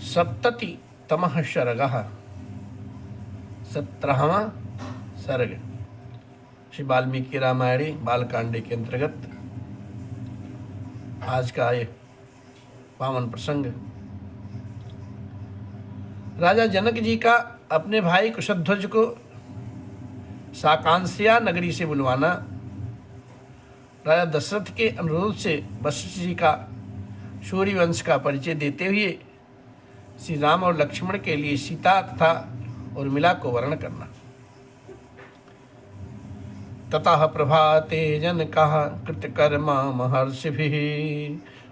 सप्ततितमः सर्गः 17वां सर्ग श्री वाल्मीकि रामायणी बालकांडे के अंतर्गत आज का ये पावन प्रसंग। राजा जनक जी का अपने भाई कुशध्वज को साकांसिया नगरी से बुलवाना, राजा दशरथ के अनुरोध से वशिष्ठ जी का सूर्य वंश का परिचय देते हुए श्री राम और लक्ष्मण के लिए सीता तथा उर्मिला को वर्ण करना। ततः प्रभाते जनकः कृतकर्मा महर्षिभिः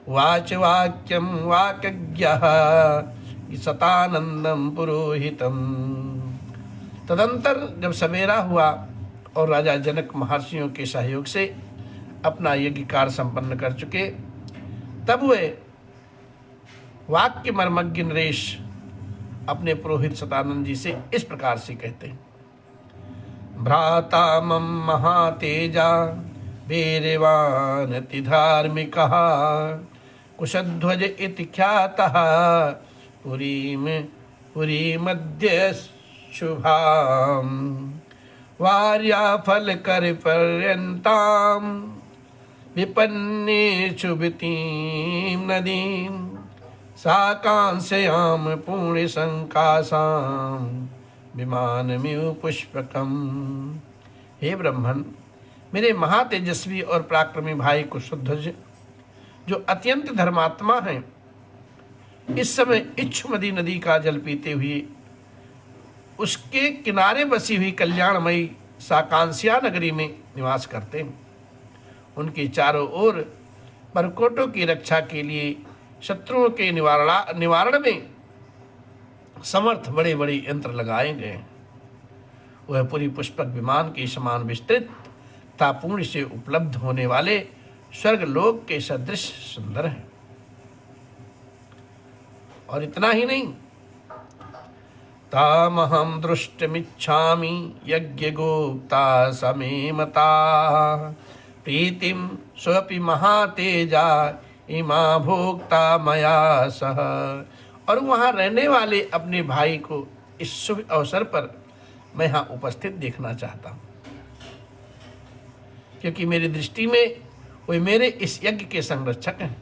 वाच वाक्यं वाक्यज्ञः सतानंदम पुरोहितम। तदंतर जब सवेरा हुआ और राजा जनक महर्षियों के सहयोग से अपना यज्ञ कार्य संपन्न कर चुके, तब वे वाक्य मर्मज्ञ नरेश अपने पुरोहित सतानंद जी से इस प्रकार से कहते हैं। भ्राता मम महातेजा वीरवान अति धार्मिकः कुशध्वज इति ख्यातः पुरी मध्य शुभाम वार्या फल कर पर्यंताम विपन्ने शुभितीम नदीम साकांस्याम पुण्य संकासाम विमानमिव पुष्पकम। हे ब्रह्मन, मेरे महातेजस्वी और पराक्रमी भाई कुशध्वज जो अत्यंत धर्मात्मा हैं, इस समय इच्छुमती नदी का जल पीते हुए उसके किनारे बसी हुई कल्याणमयी साकांसिया नगरी में निवास करते हैं। उनके चारों ओर परकोटों की रक्षा के लिए शत्रुओं के निवारण में समर्थ बड़े बड़े यंत्र लगाए गए। वह पूरी पुष्पक विमान के समान विस्तृत तथा पूर्ण से उपलब्ध होने वाले स्वर्गलोक के सदृश सुंदर है। और इतना ही नहीं, तामहं दृष्टमिच्छामि यज्ञ गोप्ता समेमता प्रीतिम स्वपि महातेजा इमा भोक्ता मया सह। और वहां रहने वाले अपने भाई को इस शुभ अवसर पर मैं यहाँ उपस्थित देखना चाहता हूँ, क्योंकि मेरी दृष्टि में वे मेरे इस यज्ञ के संरक्षक हैं।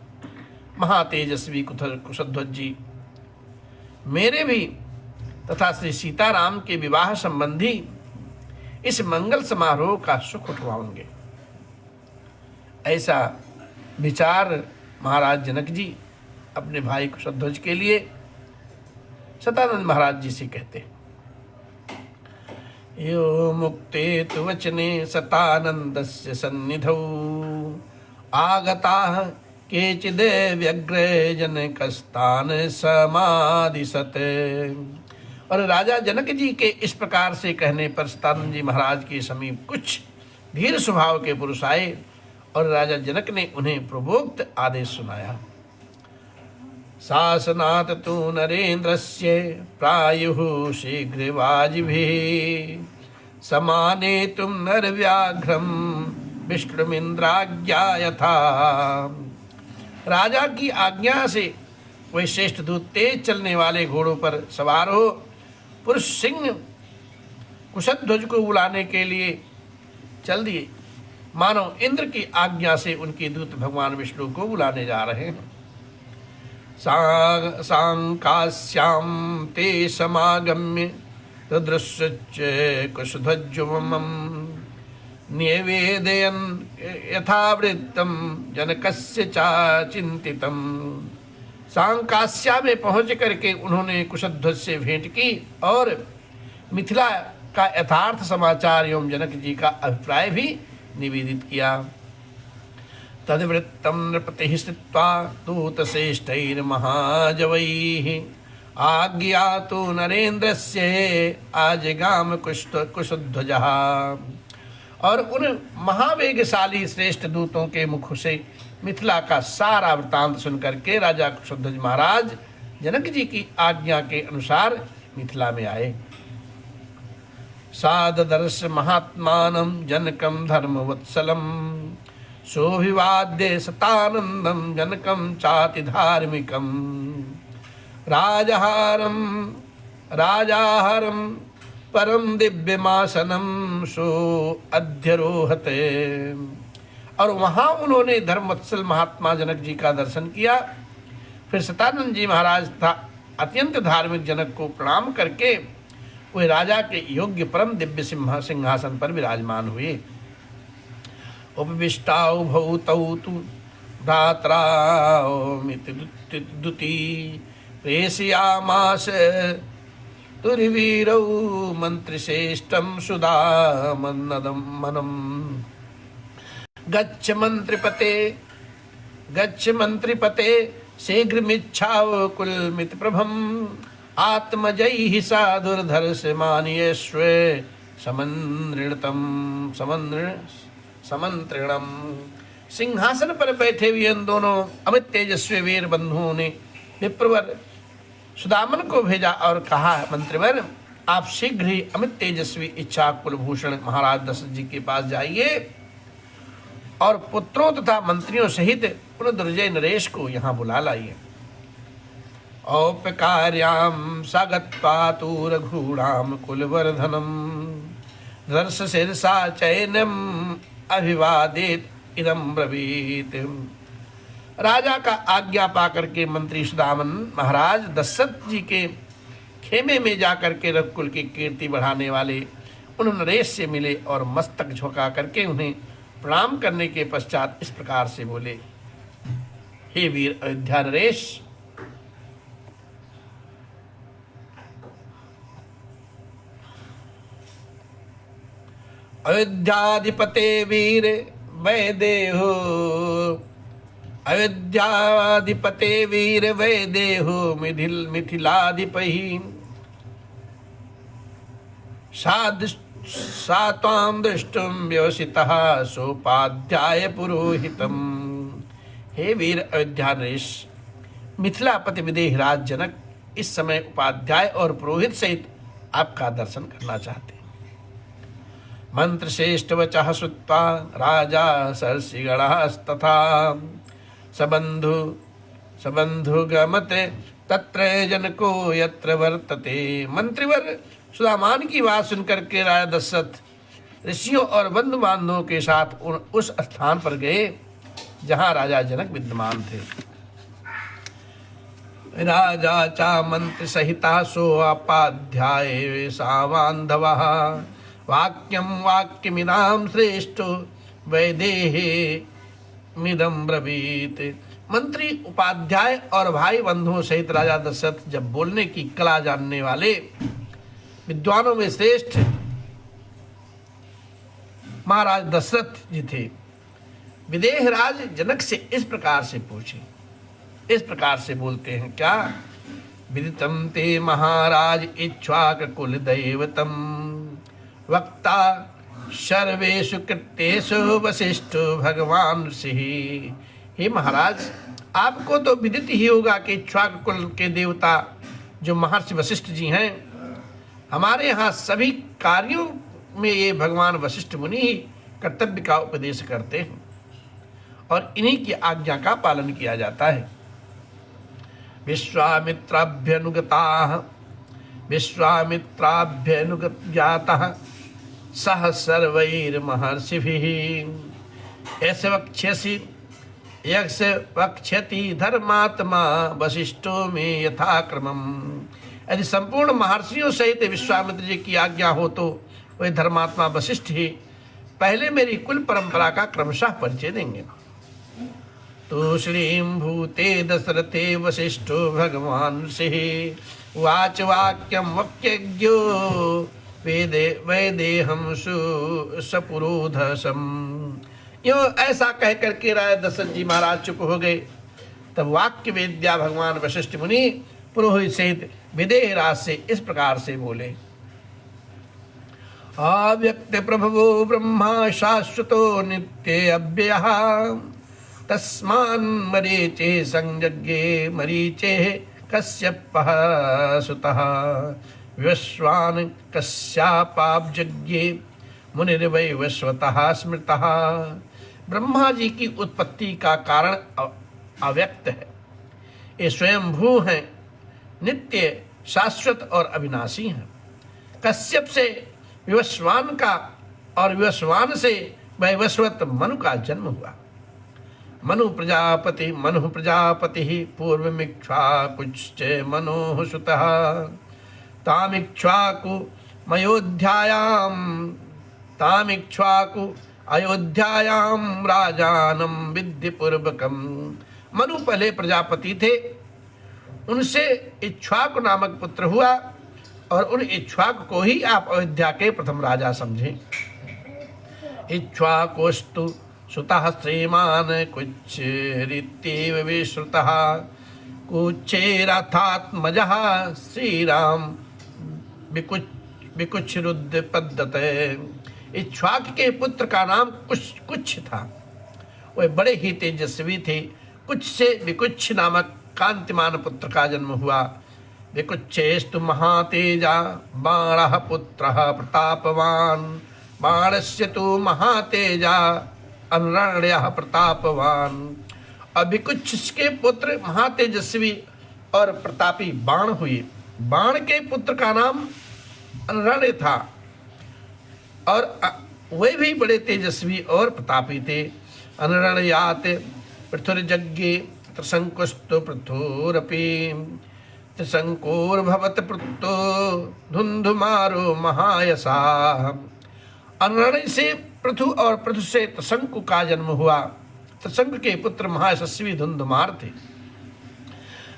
महातेजस्वी कुशध्वज जी मेरे भी तथा श्री सीताराम के विवाह संबंधी इस मंगल समारोह का सुख उठवाएंगे। ऐसा विचार महाराज जनक जी अपने भाई कुशध्वज के लिए सतानंद महाराज जी से कहते हैं। यो मुक्ते तु वचने सतानंदस्य सन्निधौ आगताः केचिद् व्यग्रे जनकस्तान समादिशत। और राजा जनक जी के इस प्रकार से कहने पर सतानंद जी महाराज के समीप कुछ धीर स्वभाव के पुरुष आए और राजा जनक ने उन्हें पूर्वोक्त आदेश सुनाया। शासनात् तु नरेन्द्रस्य प्रायुः शीघ्र वाजिभिः समानेतुं नरव्याघ्रं विष्णुमिन्द्राज्ञा यथा। राजा की आज्ञा से वह श्रेष्ठ दूत तेज चलने वाले घोड़ों पर सवार हो पुरुष सिंह कुशध्वज को बुलाने के लिए चल दिए, मानो इंद्र की आज्ञा से उनके दूत भगवान विष्णु को बुलाने जा रहे हैं। सांकास्यां ते समागम्य रुद्रश्च कुशध्वजमं निवेदयन् यथावृत्तं जनकस्य चाचिन्तितं। सांकास्या में पहुँच करके उन्होंने कुशध्वज से भेंट की और मिथिला का यथार्थ समाचार एवं जनक जी का अभिप्राय भी निवेदित किया। तद्वृत्तं नृपतिः स्थित्वा दूतश्रेष्ठैर्महाजवैः आज्ञातु नरेन्द्रस्य आजगाम कुशध्वजः। और उन महावेगशाली श्रेष्ठ दूतों के मुख से मिथिला का सारा वृतांत सुनकर के राजा कुशध्वज महाराज जनक जी की आज्ञा के अनुसार मिथिला में आए। साददर्श महात्मानं जनकं धर्मवत्सलं सोभिवाद्य सतानंदम जनकम चाति धार्मिकम। राजहारम राजाहारम परम दिव्यमासनम सो अध्यरोहते। और वहां उन्होंने धर्मवत्सल महात्मा जनक जी का दर्शन किया। फिर सतानंद जी महाराज था अत्यंत धार्मिक जनक को प्रणाम करके वे राजा के योग्य परम दिव्य सिंहासन पर विराजमान हुए। उपविष्टाउ भूतौ तु भ्रात्रामिति दुति प्रेषयामास तुर्वीरौ मंत्रिश्रेष्ठं सुदामन्नदं मनम्। गच्छ मंत्रिपते शीघ्रमिच्छाकुलमिति प्रभम् आत्मजैः साधुर्धर्षमानियस्वे समन्त्रिणम्। सिंहासन पर बैठे हुए इन दोनों अमित तेजस्वी वीर बंधुओं ने विप्रवर सुदामन को भेजा और कहा, मंत्रिवर आप शीघ्र ही अमित तेजस्वी इच्छा कुलभूषण महाराज दशरथ जी के पास जाइए और पुत्रों तथा मंत्रियों सहित उन दुर्जय नरेश को यहाँ बुला लाइए। औपकार्याम सागत्वा रघूणाम कुलवर्धनम दर्श शीर्षा चैनम अभिवादित इदम ब्रवीत। राजा का आज्ञा पाकर के मंत्री सुदामन महाराज दशरथ जी के खेमे में जाकर के रघुकुल की कीर्ति बढ़ाने वाले उन नरेश से मिले और मस्तक झुका करके उन्हें प्रणाम करने के पश्चात इस प्रकार से बोले, हे वीर अयोध्या नरेश, अयोध्याधिपते वीर वैदेहो अयोध्याधिपते वीर वैदेहो मिथिलाधिपहि सा त्वां दृष्टुं व्यवसितः सोपाध्याय पुरोहितम्। हे वीर अयोध्या नरेश, मिथिलापति विदेहराज जनक इस समय उपाध्याय और पुरोहित सहित आपका दर्शन करना चाहते हैं। मंत्र श्रेष्ठ वचः श्रुत्वा राजा सरसिगणस्तथा सबंधु गमते तत्र जनको यत्र वर्तते। मंत्रिवर सुदामान की बात सुनकर के राजा दशरथ ऋषियों और बंधु बांधवों के साथ उस स्थान पर गए जहां राजा जनक विद्यमान थे। राजा चा मंत्र सहिता सोपाध्याय सावान्धवः वाक्यमिदां श्रेष्ठो वैदेहे मिदं ब्रवीत। मंत्री उपाध्याय और भाई बंधुओं सहित राजा दशरथ जब बोलने की कला जानने वाले विद्वानों में श्रेष्ठ महाराज दशरथ जी थे, विदेहराज जनक से इस प्रकार से पूछे, इस प्रकार से बोलते हैं क्या, विदितं ते महाराज इक्ष्वाक कुल दैवतम वक्ता सर्वेषु कृत्येषु वशिष्ठो भगवान ऋषि। हे महाराज, आपको तो विदित ही होगा कि इक्ष्वाक कुल के देवता जो महर्षि वशिष्ठ जी हैं, हमारे यहाँ सभी कार्यों में ये भगवान वशिष्ठ मुनि ही कर्तव्य का उपदेश करते हैं और इन्हीं की आज्ञा का पालन किया जाता है। विश्वामित्राभ्यनुज्ञातः सह सर्वैर्महर्षिभिः ऐसे वक्ष्यसि यक्ष वक्ष्यति धर्मात्मा वशिष्ठो में यथाक्रमम्। यदि संपूर्ण महर्षियों सहित विश्वामित्र जी की आज्ञा हो तो वह धर्मात्मा वशिष्ठ ही पहले मेरी कुल परंपरा का क्रमशः परिचय देंगे। तो श्रीं भूते दशरथे वशिष्ठो भगवान ऋषिः वाच वाक्यम वक्यज्ञो वैदेहं सपुरोधसम्। यो ऐसा कह करके राजा दशरथ जी महाराज चुप हो गए। तब वाक्य वेद्या भगवान वशिष्ठ मुनि पुरोहित सहित विदेहराज से इस प्रकार से बोले, अव्यक्त प्रभवो ब्रह्मा शाश्वतो नित्य अव्ययः तस्मान् मरीचे संयज्ञे मरीचे कश्यपः सुतः विश्वान् कश्यपाब्जज्ञे मुनिर्वै वैश्वतः स्मृतः। ब्रह्मा जी की उत्पत्ति का कारण अव्यक्त है, ये स्वयंभू हैं, नित्य, शाश्वत और अविनाशी हैं। कश्यप से विवस्वान का और विवस्वान से वैवस्वत मनु का जन्म हुआ। मनु प्रजापति पूर्वमिक्ष्वाकुश्च मनु सुतः तामिक्ष्वाकु अयोध्यायां राजानम विद्धि पूर्वकम। मनु पहले प्रजापति थे, उनसे इक्ष्वाकु नामक पुत्र हुआ और उन इक्ष्वाकु को ही आप अयोध्या के प्रथम राजा समझें। इक्ष्वाकुस्तु सुतः श्रीमान कुच्छेरित्येव विश्रुतः कुच्छेरथात्मजः श्रीराम विकुच्छरुद्पद्यते। इक्ष्वाक के पुत्र का नाम कुच्छ था। वह बड़े ही तेजस्वी थे। कुछ से विकुच्छ नामक कांतिमान पुत्र का जन्म हुआ। विकुच्छेस्तु महातेजा बाणः पुत्रः प्रतापवान। बाणस्य तु महातेजा अनरण्यः प्रतापवान। और विकुच्छ के पुत्र महातेजस्वी और प्रतापी बाण हुए। बाण के पुत्र का नाम अनरण्य था और वे भी बड़े तेजस्वी और प्रतापी थे। अनरण्यात पृथुर्यज्ञे त्रिशंकुस्तु पृथुरपि त्रिशंकुर्भवत पृथो धुंधुमारो महायसा। अनरण्य से पृथु और पृथु से त्रिशंकु का जन्म हुआ। त्रिशंकु के पुत्र महायशस्वी धुंधुमार थे।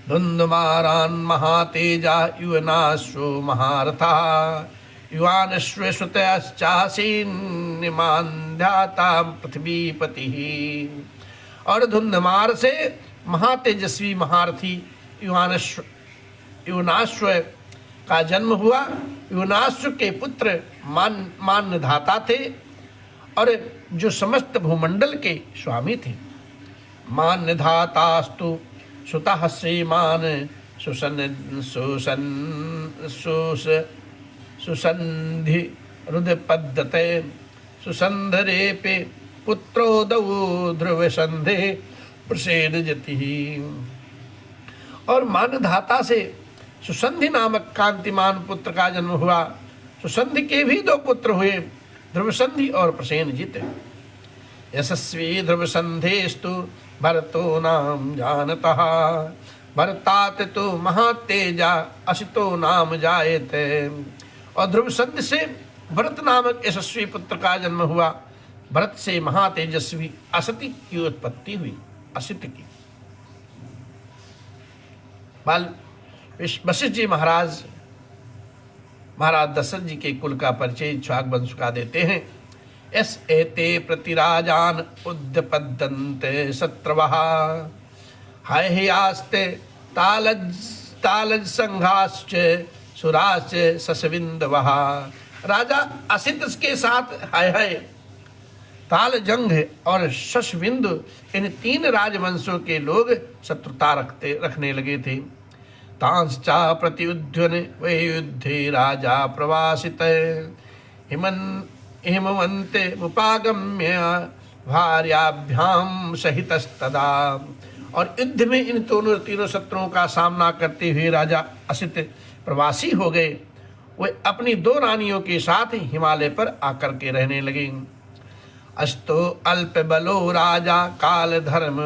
धुंधुमारान महातेजा युवनाश्व महारथा युवानश्वेश्वतश्चासीन्निमान्ध्याता पृथ्वीपति। और धुंधुमार से महातेजस्वी महारथी युवनाश्व का जन्म हुआ। युवनाश्व के पुत्र मान्यधाता थे और जो समस्त भूमंडल के स्वामी थे। मान्यधातास्तु सुतः श्रीमान सुसंधि रुदपद्यते सुसंधरेपे पुत्रोदौ ध्रुवसंधे प्रसेदजति। और मानधाता से सुसंधि नामक कांतिमान पुत्र का जन्म हुआ। सुसंधि के भी दो पुत्र हुए, ध्रुवसंधि और प्रसेनजित। यशस्वी ध्रुवसंधेस्तु भरतो नाम जानतः भरतात तो महातेजा असितो नाम जायते। और ध्रुवसंधि से भरत नामक यशस्वी पुत्र का जन्म हुआ। भरत से महातेजस्वी असति की उत्पत्ति हुई। असित की बाल वशिष्ठ जी महाराज दशरथ जी के कुल का परिचय इक्ष्वाक वंश का देते हैं। एस एते प्रतिराजान उद्यपद्यन्ते शत्रवः हयह्यास्ते तालज संघाश्च सुराश्च शशविन्दवः। राजा असित के साथ हय ताल जंग और शशविंदु इन तीन राजवंशों के लोग शत्रुता रखने लगे थे। तांश्चा प्रत्युद्यन वे युद्धे राजा प्रवासित हिमवन्ते मुपागम्य भार्याभ्याम सहितस्तदा। और युद्ध में इन तीनों शत्रुओं का सामना करते हुए राजा असित प्रवासी हो गए। वे अपनी दो रानियों के साथ हिमालय पर आकर के रहने लगे। अस्तो अल्प बलो राजा काल धर्म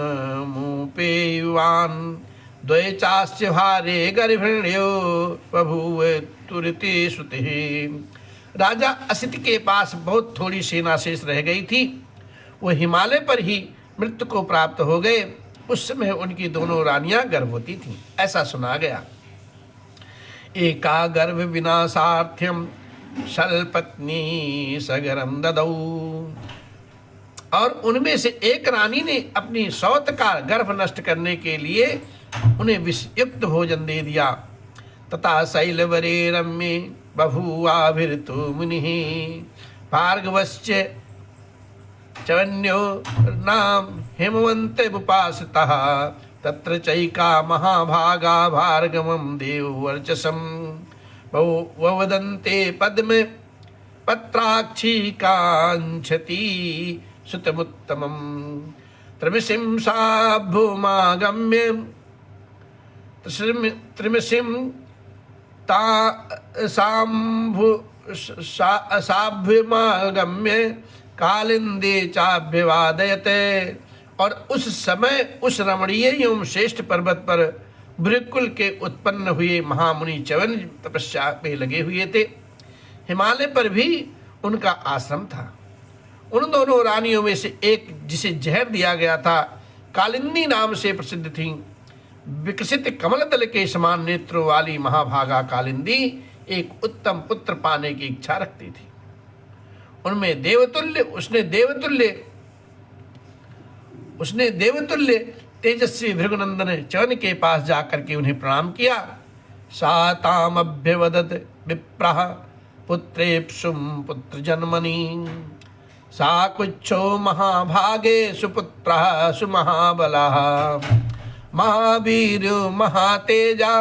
मुपेयुवान द्वय चास्य भारे गर्भिण्यो बभूव तुरति श्रुति। राजा असित के पास बहुत थोड़ी सेना शेष रह गई थी। वो हिमालय पर ही मृत्यु को प्राप्त हो गए। उस समय उनकी दोनों रानियां गर्भवती थीं, ऐसा सुना गया। एका गर्भ विनाशार्थ्यम शल्पत्नी सगरम ददौ। और उनमें से एक रानी ने अपनी सौत का गर्भ नष्ट करने के लिए उन्हें विषयुक्त भोजन दे दिया। तथा शैलवरे रम्ये बभूवाभिर्तु मुनिः भार्गवश्च चवन्यो नाम हेमवन्ते उपासितः तत्र चैका महाभागा भार्गवं देववर्चसं ववदन्ते पद्म पत्राक्षी कांक्षती सुतमुत्तमं त्रविशिंसा भूमागम्य त्रिमसिं साभ्यमागम्य कालिंदी चाभ्यवादयते। और उस समय उस रमणीय एवं श्रेष्ठ पर्वत पर वृकुल के उत्पन्न हुए महामुनि च्यवन तपस्या में लगे हुए थे। हिमालय पर भी उनका आश्रम था। उन दोनों रानियों में से एक, जिसे जहर दिया गया था, कालिंदी नाम से प्रसिद्ध थी। विकसित कमल दल के समान नेत्रों वाली महाभागा कालिंदी एक उत्तम पुत्र पाने की इच्छा रखती थी। उनमें उसने देवतुल्य तेजस्वी भृगुनंदन च्यवन के पास जाकर के उन्हें प्रणाम किया। सातामभ्यवदत विप्रः पुत्रेप्सुम पुत्र जन्मनि साकुच्छो महाभागे सुपुत्रः सुमहाबलः महावीर्यो महातेजा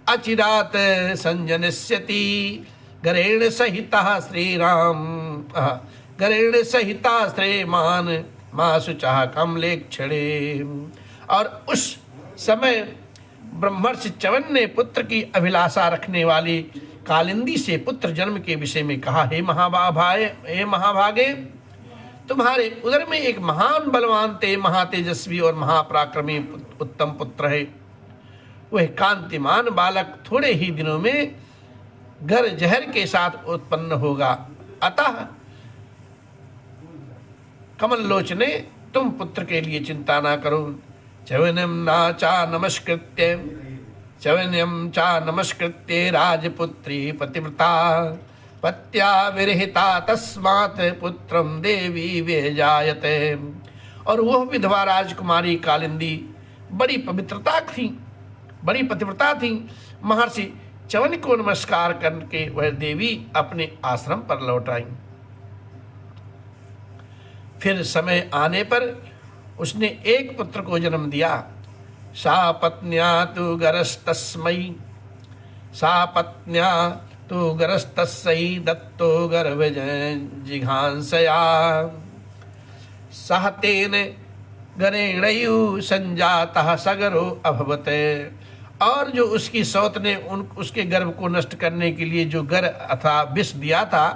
अचिरात संजनिष्यति गरेण सहितः श्रीराम गरेण सहिता श्रेमान मासुचाह कमलेक्षणे। और उस समय ब्रह्मर्षि च्यवन ने पुत्र की अभिलाषा रखने वाली कालिंदी से पुत्र जन्म के विषय में कहा, हे महाभागे, तुम्हारे उदर में एक महान बलवान महातेजस्वी और महापराक्रमी उत्तम पुत्र है। वह कांतिमान बालक थोड़े ही दिनों में घर जहर के साथ उत्पन्न होगा। अतः कमल लोचने, तुम पुत्र के लिए चिंता ना करो। च्यवनम चा नमस्कृत्य राजपुत्री पतिव्रता पत्या विरहिता तस्मात् पुत्रम देवी विजायते। और वह विधवा राजकुमारी कालिंदी बड़ी पतिव्रता थी। महर्षि च्यवन को नमस्कार करके वह देवी अपने आश्रम पर लौट आई। फिर समय आने पर उसने एक पुत्र को जन्म दिया। सा पत्न्या तु गरस्तस्यै दत्तो गर्भजिघांसया सह तेन गरेणयु संजातः सगरो अभवत। और जो उसकी सौत ने उसके गर्भ को नष्ट करने के लिए जो गर अथवा विष दिया था,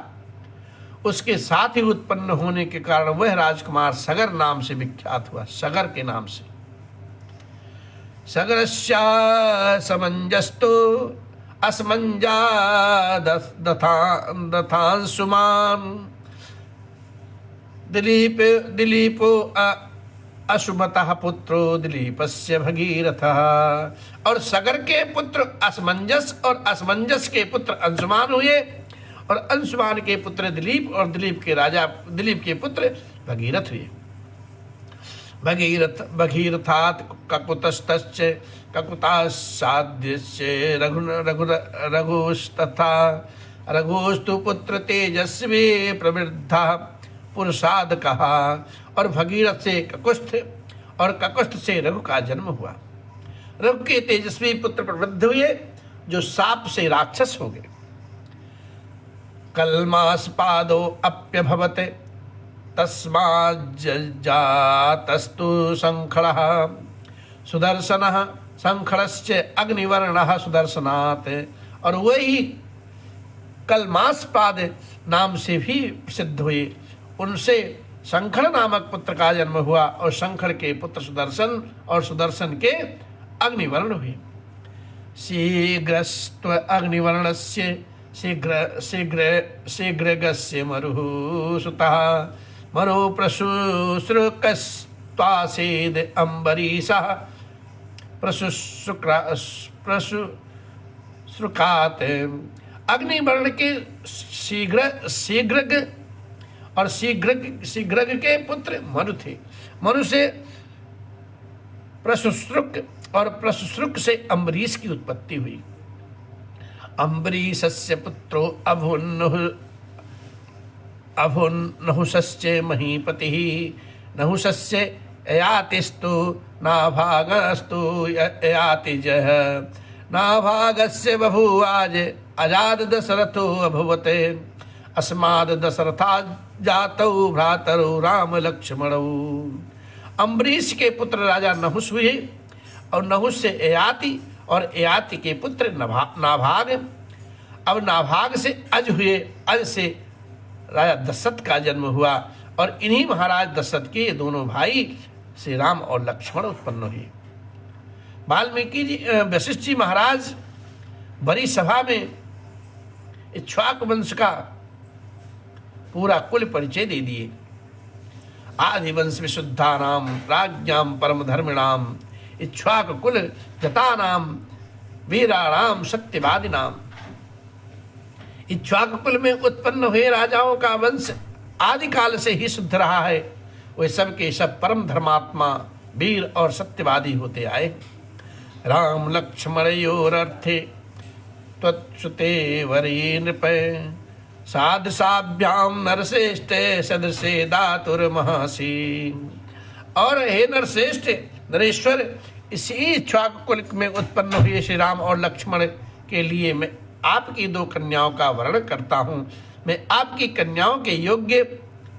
उसके साथ ही उत्पन्न होने के कारण वह राजकुमार सगर नाम से विख्यात हुआ। सगर के नाम से। सगरस्या समंजस्तु असमंजा दथांसुमान दिलीपो अशुमतः पुत्रो दिलीपस्य भगीरथः। और सगर के पुत्र असमंजस और असमंजस के पुत्र अंशुमान हुए और अंशुमान के पुत्र दिलीप और दिलीप के पुत्र भगीरथ हुए। भगीरथात् ककुतस्तश्च ककुतासाद्यश्च रघुस्तथा रघुस्तु पुत्र तेजस्वी प्रवृद्धा पुरुषादकः। और भगीरथ से ककुस्थ और ककुस्थ से रघु का जन्म हुआ। रघु के तेजस्वी पुत्र प्रवृद्ध हुए जो साप से राक्षस हो गए। कल्मास्पादो अप्यभवत तस्माज्जातस्तु संखलः सुदर्शनः संखलश्च अग्निवर्णः सुदर्शनात्। और वही कल्मास्पाद नाम से भी प्रसिद्ध हुए। उनसे संखल नामक पुत्र का जन्म हुआ और संखल के पुत्र सुदर्शन और सुदर्शन के अग्निवर्ण हुए। शीघ्रस्त्व अग्निवर्णस्य शीघ्रगस्य मरुः सुतः मरो प्रशुश्रुकस्त्वासीद अम्बरीषः प्रशुश्रुकात्। अग्निवर्ण के शीघ्रग और शीघ्रग के पुत्र मनु थे। मनु से प्रशुश्रुक और प्रशुश्रुक से अम्बरीष की उत्पत्ति हुई। अम्बरीषस्य पुत्रो अभुन्नहुषश्च महीपतिः नहुषस्य ययातिस्तु नाभागस्तु ययातिजः नाभागस्य बभूवाज अजाद दशरथो अभवत् अस्माद् दशरथात् जातौ भ्रातरौ राम लक्ष्मणौ। अम्बरीष के पुत्र राजा नहुष हुए और नहुष से ययाति और ययाति के पुत्र नाभाग। अब नाभाग से अज हुए, अज से राजा दशरथ का जन्म हुआ और इन्हीं महाराज दशरथ के ये दोनों भाई श्री राम और लक्ष्मण उत्पन्न हुए। वाल्मीकि जी, वशिष्ठ जी महाराज बड़ी सभा में इक्ष्वाकु वंश का पूरा कुल परिचय दे दिए। आदि वंश विशुद्धानाम राज्ञाम परम धर्मिणाम इक्ष्वाकु कुल जतानाम वीराणाम सत्यवादिनाम। इक्ष्वाकु कुल में उत्पन्न हुए राजाओं का वंश आदि काल से ही शुद्ध रहा है। वे सब के सब परम धर्मात्मा, वीर और सत्यवादी होते आए। राम लक्ष्मणयोरर्थे त्वत्सुते वरी नृप साधसाभ्याम नरश्रेष्ठे सदृशे दातुर्महसि। और हे नरश्रेष्ठ नरेश्वर, इसी इक्ष्वाकु कुल में उत्पन्न हुए श्री राम और लक्ष्मण के लिए मैं आपकी दो कन्याओं का वर्णन करता हूँ। मैं आपकी कन्याओं के योग्य,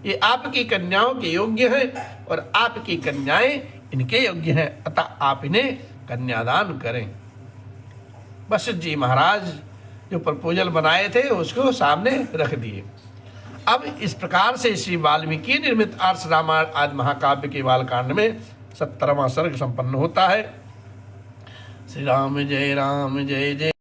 ये आपकी कन्याओं के योग्य हैं और आपकी कन्याएं इनके योग्य हैं, अतः आप इन्हें कन्यादान करें। वशिष्ठ जी महाराज जो प्रपोजल बनाए थे उसको सामने रख दिए। अब इस प्रकार से श्री वाल्मीकि निर्मित आर्ष रामायण आदि महाकाव्य के बालकांड में 70वां सर्ग संपन्न होता है। श्री राम जय जय।